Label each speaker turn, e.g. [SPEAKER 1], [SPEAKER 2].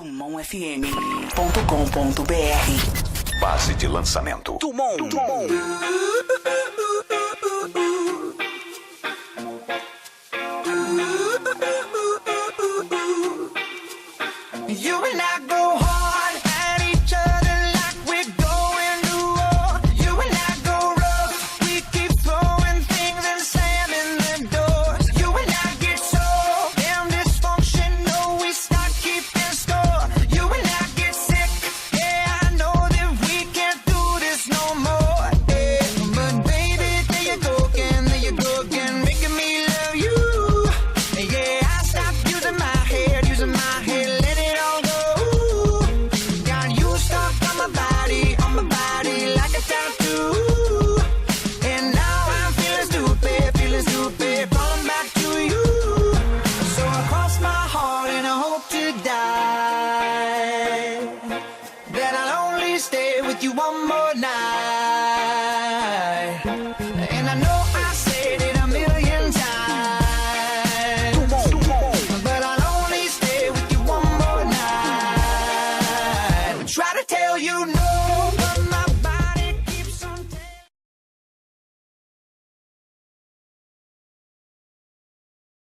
[SPEAKER 1] TumonFM.com.br. Base de lançamento. Tumon.
[SPEAKER 2] You and I go hard at each other like we're going to war. You and I go rough, we keep throwing things and slamming the doors. You and I get so damn dysfunctional, we start keeping score. You and I get sick, yeah, I know that we can't do this no more. Yeah. But baby, there you go again, making me love you. Yeah, I stopped using my head, let it all go. Got you stuck on my body like a tattoo. And now I'm feeling stupid, calling back to you. So I cross my heart and I hope to die that I'll only stay with you one more night. And I know